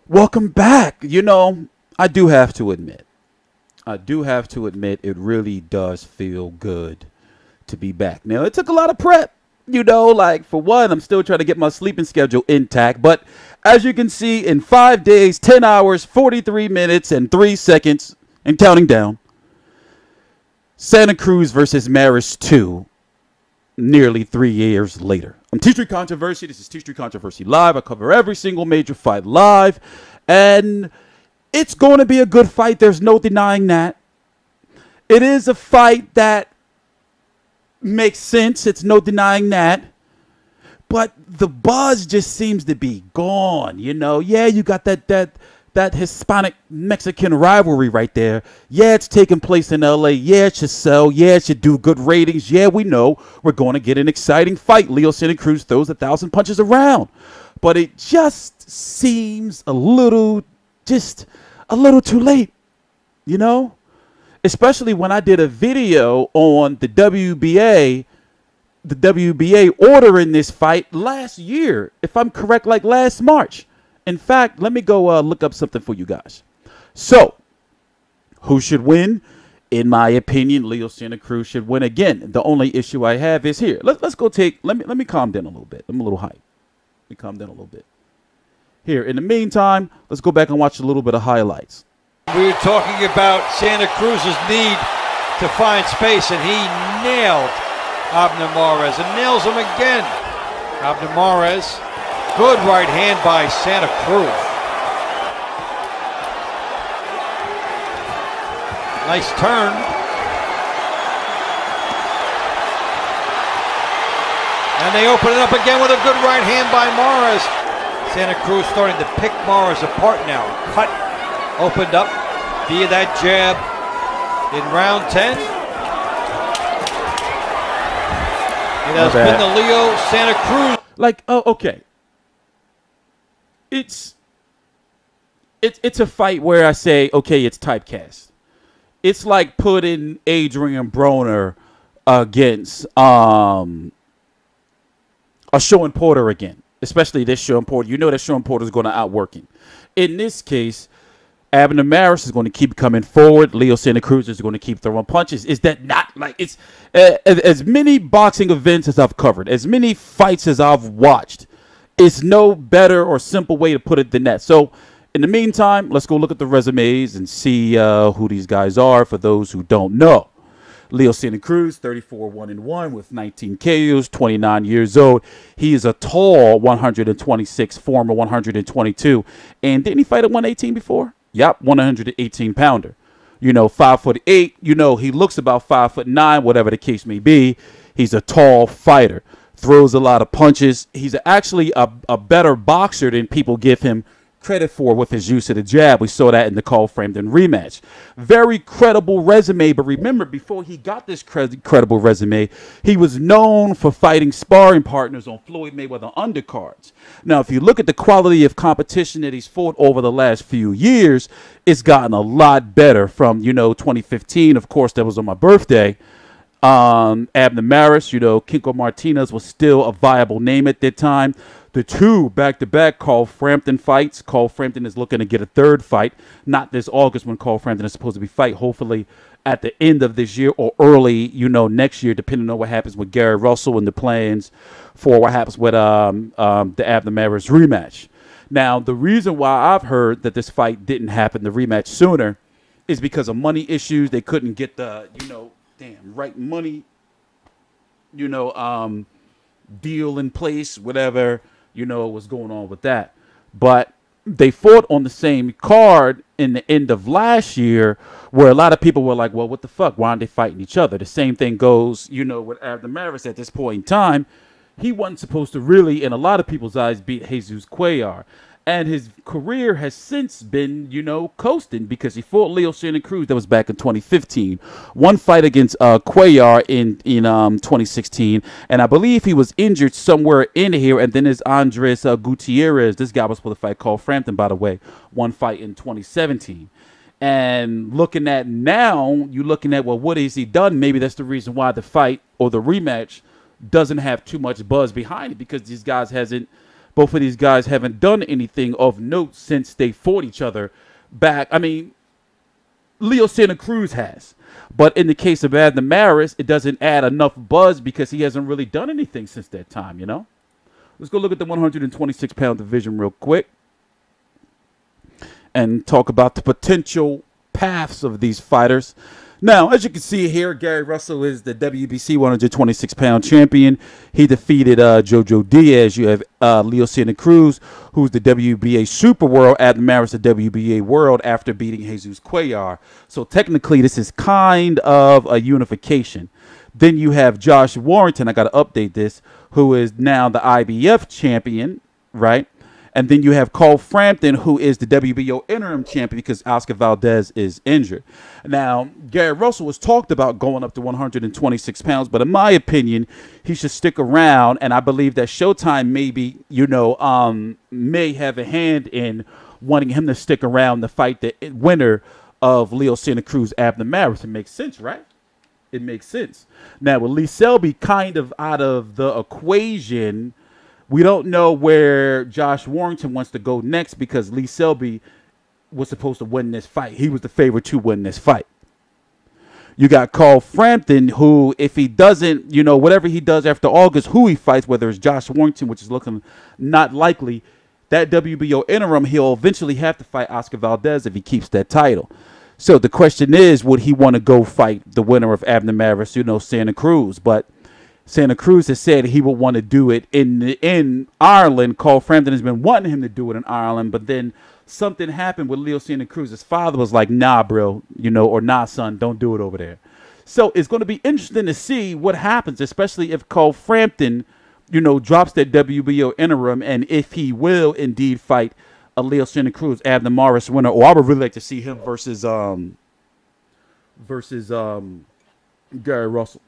Welcome back. I do have to admit, it really does feel good to be back. Now, it took a lot of prep, like for one, I'm still trying to get my sleeping schedule intact. But as you can see, in 5 days, 10 hours, 43 minutes, and 3 seconds, and counting down, Santa Cruz versus Maris 2, nearly 3 years later. I'm TstreeT Controversy. This is TstreeT Controversy Live. I cover every single major fight live. And it's going to be a good fight. There's no denying that. It is a fight that makes sense. It's no denying that. But the buzz just seems to be gone, Yeah, you got that Hispanic-Mexican rivalry right there. Yeah, it's taking place in L.A. Yeah, it should sell. Yeah, it should do good ratings. Yeah, we know we're going to get an exciting fight. Leo Santa Cruz throws 1,000 punches around. But it just seems a little too late, Especially when I did a video on the WBA ordering this fight last year, if I'm correct, like last March. In fact, let me go look up something for you guys. So, who should win? In my opinion, Leo Santa Cruz should win again. The only issue I have is here. Let's go let me calm down a little bit. I'm a little hyped. Let me calm down a little bit. Here, in the meantime, let's go back and watch a little bit of highlights. We were talking about Santa Cruz's need to find space, and he nailed Abner and nails him again. Abner, good right hand by Santa Cruz. Nice turn. And they open it up again with a good right hand by Morris. Santa Cruz starting to pick Morris apart now. Cut opened up via that jab in round 10. It has been the Leo Santa Cruz. Okay. It's a fight where I say, okay, it's typecast. It's like putting Adrian Broner against a Sean Porter again. Especially this Sean Porter. You know that Sean Porter is going to outwork him. In this case, Abner Maris is going to keep coming forward. Leo Santa Cruz is going to keep throwing punches. Is that not like it's as many boxing events as I've covered, as many fights as I've watched? It's no better or simple way to put it than that. So, in the meantime, let's go look at the resumes and see who these guys are for those who don't know. Leo Santa Cruz, 34-1-1 with 19 KOs, 29 years old. He is a tall 126, former 122. And didn't he fight at 118 before? Yep, 118-pounder. 5'8". He looks about 5'9", whatever the case may be. He's a tall fighter. Throws a lot of punches. He's actually a better boxer than people give him credit for with his use of the jab. We saw that in the Frampton rematch. Very credible resume, but remember, before he got this credible resume, he was known for fighting sparring partners on Floyd Mayweather undercards. Now, if you look at the quality of competition that he's fought over the last few years, it's gotten a lot better from, 2015. Of course, that was on my birthday. Abner Maris, Kinko Martinez was still a viable name at that time. The two back-to-back Frampton fights. Frampton is looking to get a third fight, not this August when Frampton is supposed to be fight, hopefully at the end of this year or early, next year, depending on what happens with Gary Russell and the plans for what happens with the Abner Maris rematch. Now, the reason why I've heard that this fight didn't happen, the rematch sooner, is because of money issues. They couldn't get the, right money, deal in place, whatever, was going on with that. But they fought on the same card in the end of last year, where a lot of people were like, well, what the fuck? Why aren't they fighting each other? The same thing goes, with Abner Maris at this point in time. He wasn't supposed to really, in a lot of people's eyes, beat Jesus Cuellar. And his career has since been, coasting, because he fought Leo Santa Cruz. That was back in 2015. One fight against Cuellar in 2016. And I believe he was injured somewhere in here. And then there's Andres Gutierrez. This guy was supposed to fight Frampton, by the way. One fight in 2017. And looking at now, you're looking at, well, what has he done? Maybe that's the reason why the fight or the rematch doesn't have too much buzz behind it, because these guys hasn't. Both of these guys haven't done anything of note since they fought each other back. I mean, Leo Santa Cruz has. But in the case of Abner Maris, it doesn't add enough buzz because he hasn't really done anything since that time, you know? Let's go look at the 126-pound division real quick and talk about the potential paths of these fighters. Now, as you can see here, Gary Russell is the WBC 126-pound champion. He defeated Jojo Diaz. You have Leo Santa Cruz, who's the WBA Super World. Abner Maris, the WBA World, after beating Jesus Cuellar. So technically, this is kind of a unification. Then you have Josh Warrington. I got to update this, who is now the IBF champion, right? And then you have Cole Frampton, who is the WBO interim champion because Oscar Valdez is injured. Now, Gary Russell was talked about going up to 126 pounds, but in my opinion, he should stick around. And I believe that Showtime maybe, may have a hand in wanting him to stick around to fight the winner of Leo Santa Cruz, Abner Maris. It makes sense, right? It makes sense. Now, with Lee Selby kind of out of the equation, we don't know where Josh Warrington wants to go next because Lee Selby was supposed to win this fight. He was the favorite to win this fight. You got Cole Frampton, who, if he doesn't, whatever he does after August, who he fights, whether it's Josh Warrington, which is looking not likely, that WBO interim, he'll eventually have to fight Oscar Valdez if he keeps that title. So the question is, would he want to go fight the winner of Abner Maris, Santa Cruz? But Santa Cruz has said he would want to do it in Ireland. Cole Frampton has been wanting him to do it in Ireland, but then something happened with Leo Santa Cruz. His father was like, nah, bro, or nah, son, don't do it over there. So it's going to be interesting to see what happens, especially if Cole Frampton, drops that WBO interim, and if he will indeed fight a Leo Santa Cruz, Abner Maris winner. Or I would really like to see him versus Gary Russell.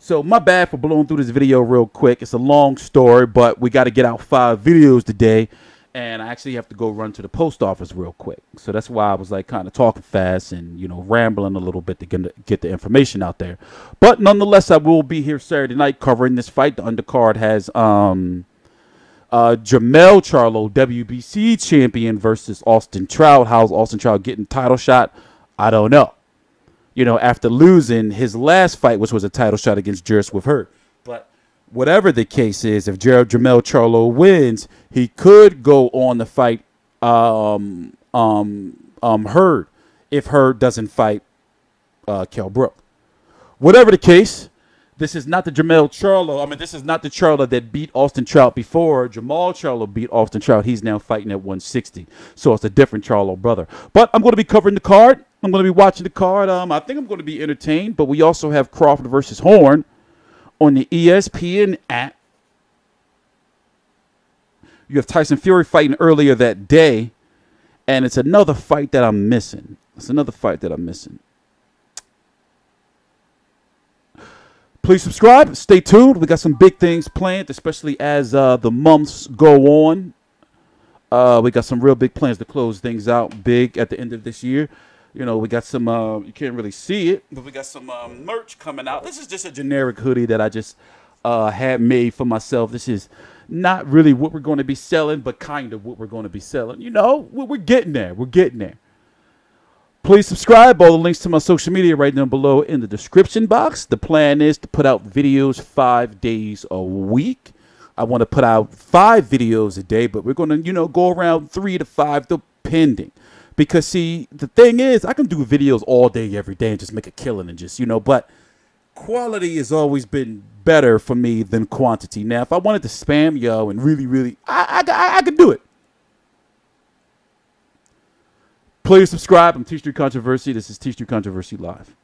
So my bad for blowing through this video real quick. It's a long story, but we got to get out 5 videos today. And I actually have to go run to the post office real quick. So that's why I was like kind of talking fast and, rambling a little bit to get the information out there. But nonetheless, I will be here Saturday night covering this fight. The undercard has Jermell Charlo, WBC champion, versus Austin Trout. How's Austin Trout getting title shot? I don't know. After losing his last fight, which was a title shot against Juris with Hurt. But whatever the case is, if Jermell Charlo wins, he could go on to fight Hurd if Hurd doesn't fight Kell Brook. Whatever the case, this is not the Jermell Charlo. I mean, this is not the Charlo that beat Austin Trout before. Jermell Charlo beat Austin Trout. He's now fighting at 160. So it's a different Charlo brother. But I'm going to be covering the card. I'm going to be watching the card. I think I'm going to be entertained. But we also have Crawford versus Horn on the ESPN app. You have Tyson Fury fighting earlier that day. And it's another fight that I'm missing. Please subscribe. Stay tuned. We got some big things planned, especially as the months go on. We got some real big plans to close things out big at the end of this year. We got some, you can't really see it, but we got some merch coming out. This is just a generic hoodie that I just had made for myself. This is not really what we're going to be selling, but kind of what we're going to be selling. We're getting there. Please subscribe. All the links to my social media right down below in the description box. The plan is to put out videos 5 days a week. I want to put out 5 videos a day, but we're going to, go around 3 to 5, depending. Because, see, the thing is, I can do videos all day, every day, and just make a killing and just, but quality has always been better for me than quantity. Now, if I wanted to spam yo and really, I could do it. Please subscribe. I'm TstreeT Controversy. This is TstreeT Controversy Live.